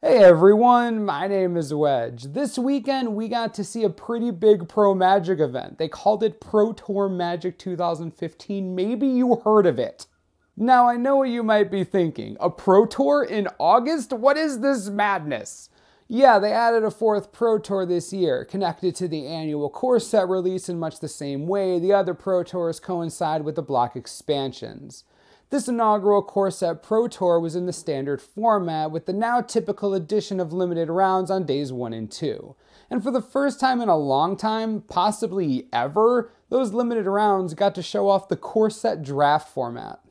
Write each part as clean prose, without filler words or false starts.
Hey everyone, my name is Wedge. This weekend we got to see a pretty big Pro Magic event. They called it Pro Tour Magic 2015. Maybe you heard of it. Now I know what you might be thinking. A Pro Tour in August? What is this madness? Yeah, they added a fourth Pro Tour this year, connected to the annual core set release in much the same way the other Pro Tours coincide with the block expansions. This inaugural core set Pro Tour was in the standard format with the now typical addition of limited rounds on days 1 and 2. And for the first time in a long time, possibly ever, those limited rounds got to show off the core set draft format.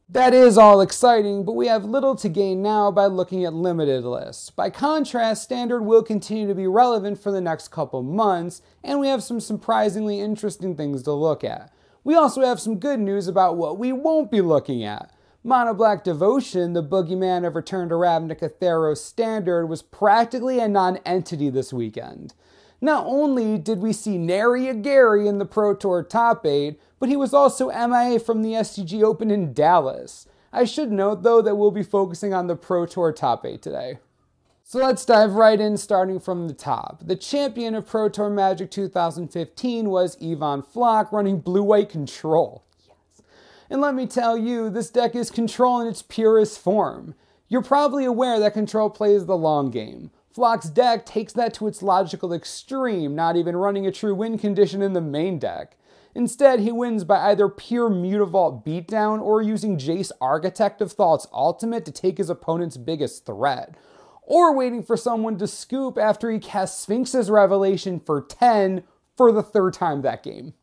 That is all exciting, but we have little to gain now by looking at limited lists. By contrast, standard will continue to be relevant for the next couple months, and we have some surprisingly interesting things to look at. We also have some good news about what we won't be looking at. Mono Black Devotion, the boogeyman of Return to Ravnica Theros standard, was practically a non-entity this weekend. Not only did we see nary a Gary in the Pro Tour top 8, but he was also MIA from the SCG Open in Dallas. I should note though that we'll be focusing on the Pro Tour top 8 today. So let's dive right in, starting from the top. The champion of Pro Tour Magic 2015 was Yvonne Flock, running blue-white control. Yes. And let me tell you, this deck is control in its purest form. You're probably aware that control plays the long game. Flock's deck takes that to its logical extreme, not even running a true win condition in the main deck. Instead, he wins by either pure Mutavault beatdown or using Jace Architect of Thought's ultimate to take his opponent's biggest threat, or waiting for someone to scoop after he casts Sphinx's Revelation for 10 for the third time that game.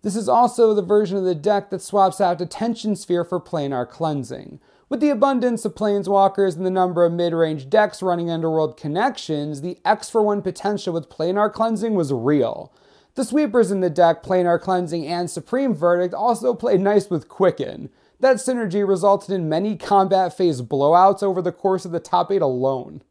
This is also the version of the deck that swaps out Detention Sphere for Planar Cleansing. With the abundance of Planeswalkers and the number of mid-range decks running Underworld connections, the X for 1 potential with Planar Cleansing was real. The sweepers in the deck, Planar Cleansing and Supreme Verdict, also played nice with Quicken. That synergy resulted in many combat phase blowouts over the course of the top 8 alone.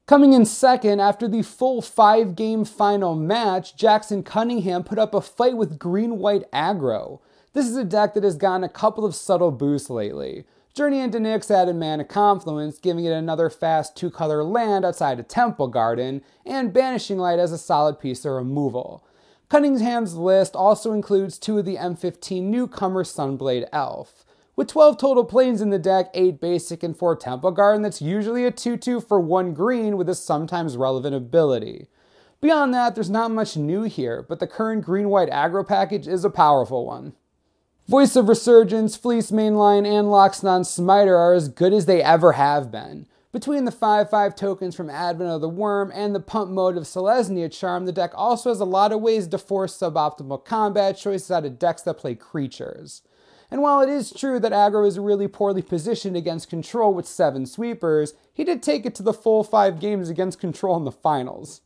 Coming in second, after the full 5-game final match, Jackson Cunningham put up a fight with green-white aggro. This is a deck that has gotten a couple of subtle boosts lately. Journey into Nyx added Mana Confluence, giving it another fast 2-color land outside of Temple Garden, and Banishing Light as a solid piece of removal. Cunningham's list also includes 2 of the M15 newcomer Sunblade Elf. With 12 total planes in the deck, 8 basic and 4 Temple Garden, that's usually a 2/2 for 1 green with a sometimes relevant ability. Beyond that, there's not much new here, but the current green-white aggro package is a powerful one. Voice of Resurgence, Fleece Mainline, and Loxodon Smiter are as good as they ever have been. Between the 5/5 tokens from Advent of the Worm and the pump mode of Selesnya Charm, the deck also has a lot of ways to force suboptimal combat choices out of decks that play creatures. And while it is true that aggro is really poorly positioned against control with 7 sweepers, he did take it to the full 5 games against control in the finals.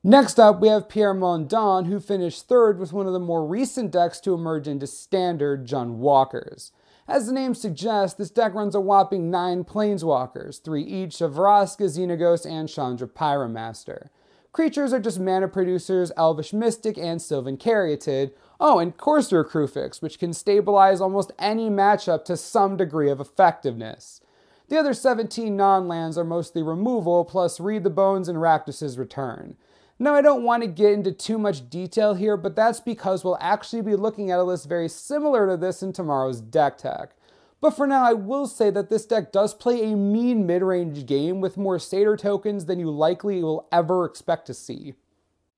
Next up, we have Pyrmont Don, who finished third with one of the more recent decks to emerge into standard, Jund Walkers. As the name suggests, this deck runs a whopping 9 Planeswalkers, 3 each of Vraska, Xenagos, and Chandra Pyromaster. Creatures are just mana producers, Elvish Mystic, and Sylvan Caryatid. Oh, and Courser Crufix, which can stabilize almost any matchup to some degree of effectiveness. The other 17 non-lands are mostly removal, plus Read the Bones and Rakdos' Return. Now, I don't want to get into too much detail here, but that's because we'll actually be looking at a list very similar to this in tomorrow's deck tech. But for now, I will say that this deck does play a mean mid-range game with more Satyr tokens than you likely will ever expect to see.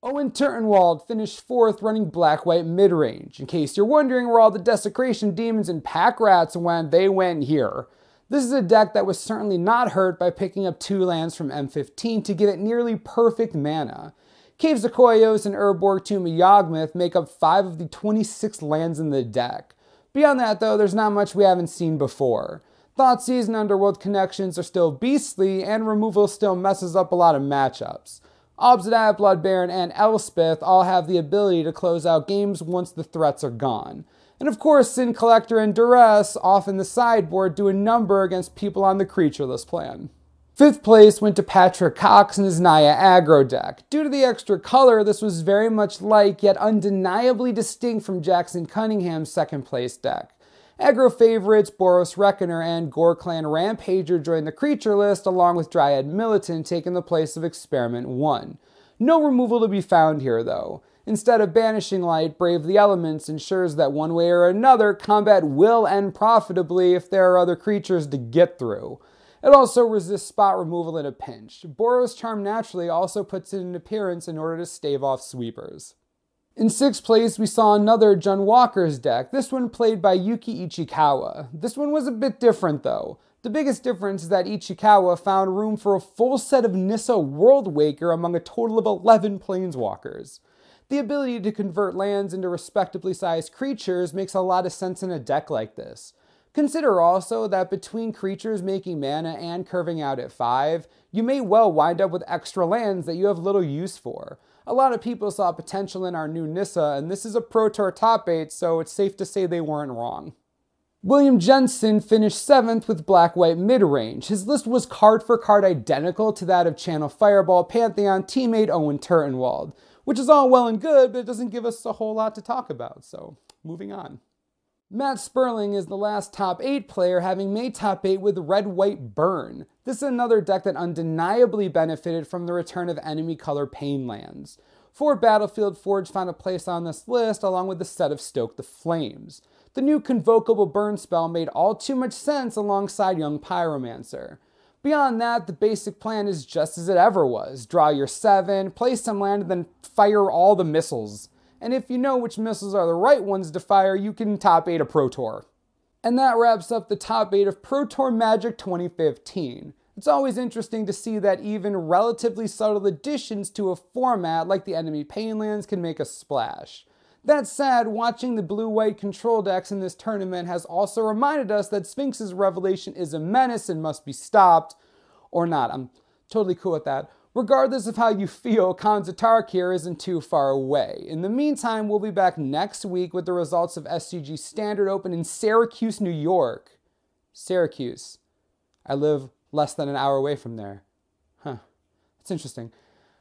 Ohin Turn finished 4th running black-white mid-range. In case you're wondering where all the Desecration Demons and Pack Rats went, they went here. This is a deck that was certainly not hurt by picking up 2 lands from M15 to give it nearly perfect mana. Caves of Koios and Urborg Tomb of Yawgmoth make up 5 of the 26 lands in the deck. Beyond that though, there's not much we haven't seen before. Thoughtseize and Underworld connections are still beastly, and removal still messes up a lot of matchups. Obsidian, Blood Baron, and Elspeth all have the ability to close out games once the threats are gone. And of course, Sin Collector and Duress, off in the sideboard, do a number against people on the creatureless plan. 5th place went to Patrick Cox and his Naya aggro deck. Due to the extra color, this was very much like, yet undeniably distinct from Jackson Cunningham's 2nd place deck. Aggro favorites Boros Reckoner and Gore Clan Rampager join the creature list, along with Dryad Militant taking the place of Experiment 1. No removal to be found here though. Instead of banishing light, Brave the Elements ensures that one way or another, combat will end profitably if there are other creatures to get through. It also resists spot removal in a pinch. Boros Charm naturally also puts in an appearance in order to stave off sweepers. In 6th place, we saw another Jun Walker's deck, this one played by Yuki Ichikawa. This one was a bit different though. The biggest difference is that Ichikawa found room for a full set of Nissa World Waker among a total of 11 planeswalkers. The ability to convert lands into respectably sized creatures makes a lot of sense in a deck like this. Consider also that between creatures making mana and curving out at 5, you may well wind up with extra lands that you have little use for. A lot of people saw potential in our new Nissa, and this is a Pro Tour top 8, so it's safe to say they weren't wrong. William Jensen finished 7th with Black-White mid-range. His list was card for card identical to that of Channel Fireball Pantheon teammate Ohin Turn, which is all well and good, but it doesn't give us a whole lot to talk about, so moving on. Matt Sperling is the last top 8 player, having made top 8 with Red-White Burn. This is another deck that undeniably benefited from the return of enemy color pain lands. 4 Battlefield Forge found a place on this list, along with the set of Stoke the Flames. The new Convocable Burn spell made all too much sense alongside Young Pyromancer. Beyond that, the basic plan is just as it ever was. Draw your 7, play some land, and then fire all the missiles. And if you know which missiles are the right ones to fire, you can top 8 a Pro Tour. And that wraps up the top 8 of Pro Tour Magic 2015. It's always interesting to see that even relatively subtle additions to a format like the enemy Painlands can make a splash. That said, watching the blue-white control decks in this tournament has also reminded us that Sphinx's Revelation is a menace and must be stopped. Or not, I'm totally cool with that. Regardless of how you feel, Kanzatark here isn't too far away. In the meantime, we'll be back next week with the results of SCG Standard Open in Syracuse, New York. Syracuse. I live less than an hour away from there. Huh. That's interesting.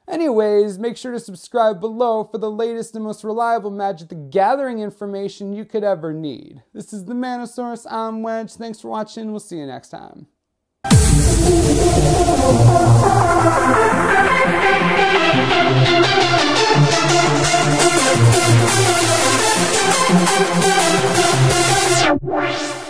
Anyways, make sure to subscribe below for the latest and most reliable Magic the Gathering information you could ever need. This is the Manosaurus, I'm Wedge. Thanks for watching, we'll see you next time. What?